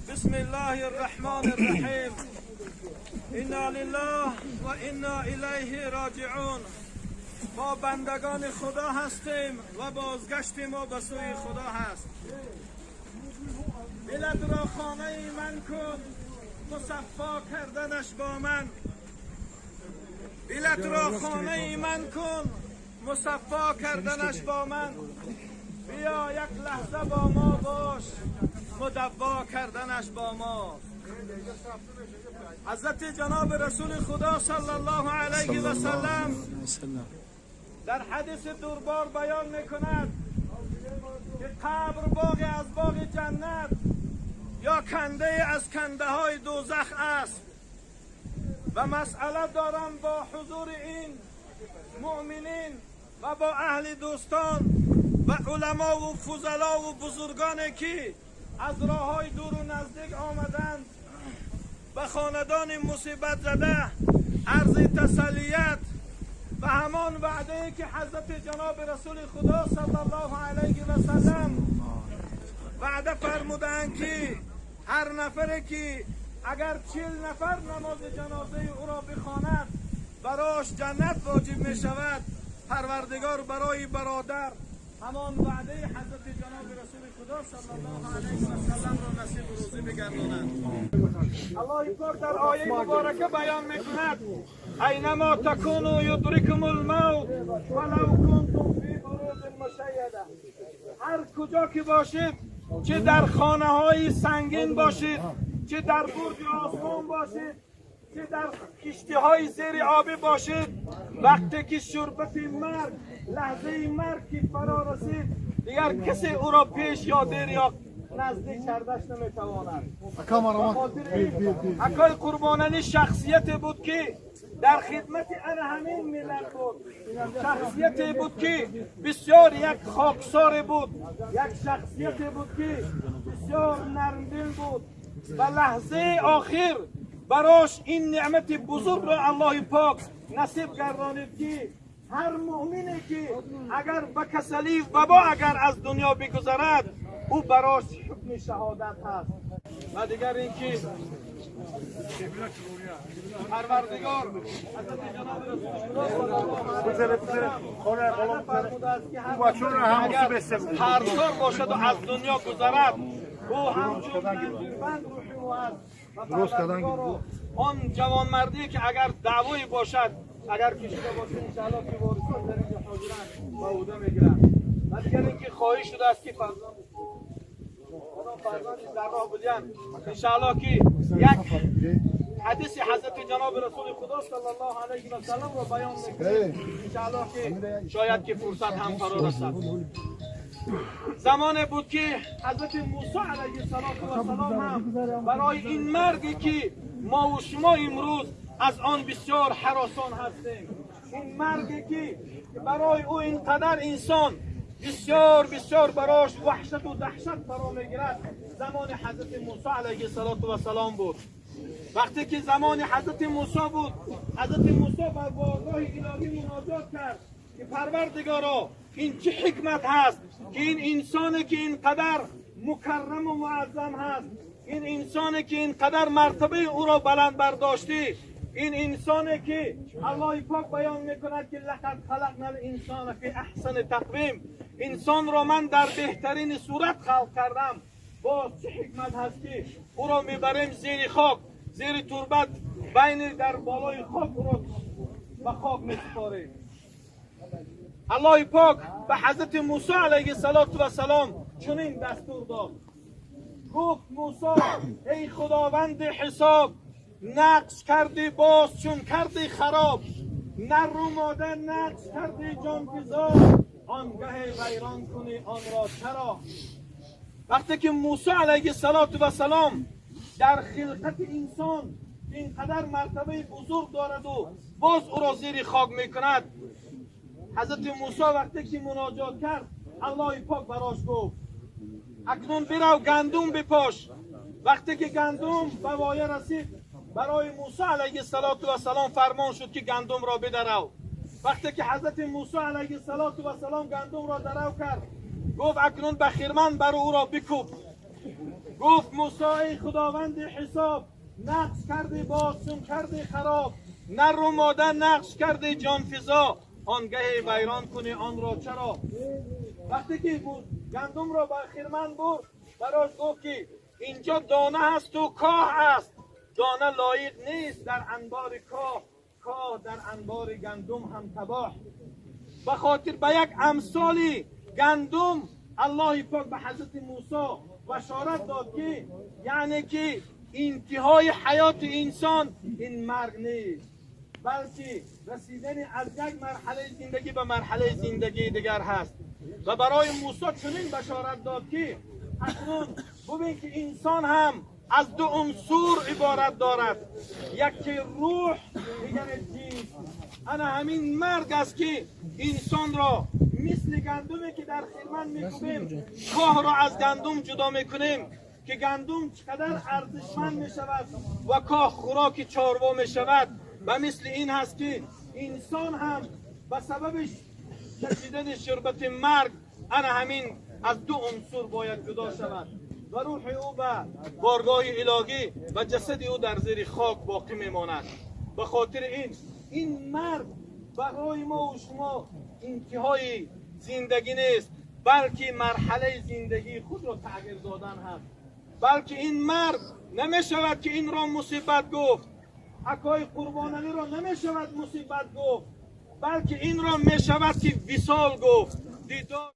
بسم الله الرحمن الرحیم. انا لله و انا الیه راجعون. ما بندگان خدا هستیم و بازگشت ما به سوی خدا هست. دلت را خانه من کن، مصفا کردنش با من. دلت را خانه من کن، مصفا کردنش با من. بیا یک لحظه با ما باش، مدوا کردنش با ما. حضرت جناب رسول خدا صلی الله علیه و سلم در حدیث دربار بیان میکند که قبر باغی از باغ جنت یا کنده از کنده های دوزخ است و مسئله دارم با حضور این مؤمنین و با اهل دوستان و علما و فضلا و بزرگانی که از راه های دور و نزدیک آمدند و خاندان مصیبت زده عرض تسلیت و همان وعده که حضرت جناب رسول خدا صلی الله علیه و سلم وعده فرمودند که هر نفری که اگر 40 نفر نماز جنازه او را بخواند براش جنت واجب می شود. پروردگار برای برادر همان وعده حضرت جناب رسول خدا صلی الله علیه و سلم را نصیب روزی بگرداند. الله پاک در آیه مبارکه بیان میکند اینما تکونوا یدرککم الموت ولو کنتم فی بروج مشیده. هر کجا که باشید، چه در خانه های سنگین باشید، چه در برج آسمان باشید، چه در کشتی های زیر آبی باشید، وقتی که شربت مرگ، لحظه مرگ که فرا رسید، دیگر کسی او را پیش یا دیر یا نزدیک کردش نمیتواند. اکای قربانانی شخصیتی بود که در خدمت همین ملت بود. شخصیتی بود که بسیار یک خاکسار بود، یک شخصیتی بود که بسیار نرمدل بود و لحظه آخر براش این نعمت بزرگ را الله پاک نصیب گردانید که هر مؤمنی که اگر به کسلی وبا اگر از دنیا بگذرد او براش حکم شهادت هست. و دیگر اینکه پروردگار حضرت جناب رسول خدا هر طور باشد و از دنیا گذرد او همچون منظوربند روحی هست. درست کردن آن جوانمردی که اگر دعوی باشد، اگر کشیده باشد انشاءالله که وارثان در اینجا حاضرند و عهده میگیرند. و دیگر اینکه خواهش شده است که فرزندی در راه بودند انشاءالله که یک حدیث حضرت جناب رسول خدا صلی الله علیه و سلم را بیان میکنیم انشاءالله که شاید که فرصت هم فرا رسد. زمان بود که حضرت موسی علیه السلام هم برای این مرگی که ما و شما امروز از آن بسیار هراسان هستیم، این مرگی که برای او اینقدر انسان بسیار بسیار براش وحشت و دهشت فرا میگیرد، زمان حضرت موسی علیه السلام بود. وقتی که زمان حضرت موسی بود، حضرت موسی بر بارگاه الهی مناجات کرد که پروردگارا این چه حکمت هست که این انسانی که اینقدر مکرم و معظم هست، این انسانی که اینقدر مرتبه او را بلند برداشتی، این انسانی که الله پاک بیان میکند که لقد خلقنا الانسان فی احسن تقویم، انسان را من در بهترین صورت خلق کردم. باز چه حکمت هست که او را میبریم زیر خاک، زیر تربت، بین در بالای خاک او را به خاک میسپاریم. الله پاک به حضرت موسی علیه السلام چنین دستور داد، گفت موسی ای خداوند حساب، نقش کردی باز چون کردی خراب، نر و مادر نقش کردی جان فزا، آنگه ویران کنی آن را چرا. وقتی که موسی علیه السلام در خلقت انسان اینقدر مرتبه بزرگ دارد و باز او را زیر خاک میکند، حضرت موسی وقتی که مناجات کرد، الله پاک براش گفت اکنون برو گندم بپاش. وقتی که گندم به وایه رسید، برای موسی علیه السلام فرمان شد که گندم را بدرو. وقتی که حضرت موسی علیه السلام گندم را درو کرد، گفت اکنون به خرمن برو او را بکوب. گفت موسی ای خداوند حساب، نقش کردی باز چون کردی خراب، نر و مادر نقش کردی جان فزا، آنگه ویران کنی آن را چرا. وقتی که گندم را به خرمن برد، براش گفت که اینجا دانه هست و کاه است، دانه لایق نیست در انبار کاه، کاه در انبار گندم هم تباه. به خاطر به یک امثالی گندم الله پاک به حضرت موسی بشارت داد که یعنی که انتهای حیات انسان این مرگ نیست، بلکه رسیدن از یک مرحله زندگی به مرحله زندگی دیگر هست. و برای موسی چنین بشارت داد که اکنون ببین که انسان هم از دو عنصر عبارت دارد، یکی روح دیگر جسم. انا همین مرگ است که انسان را مثل گندمی که در خرمن میکوبیم کاه را از گندم جدا میکنیم که گندم چقدر ارزشمند میشود و کاه خوراک چاروا میشود، و مثل این هست که انسان هم به سبب کشیدن شربت مرگ انا همین از دو عنصر باید جدا شود و روح او به بارگاه الهی و جسد او در زیر خاک باقی میماند. به خاطر این مرگ برای ما و شما انتهای زندگی نیست، بلکه مرحله زندگی خود را تغییر دادن هست. بلکه این مرگ نمی شود که این را مصیبت گفت، حکای قربانانی را نمی شود مصیبت گفت، بلکه این را می شود که وصال گفت، دیدار.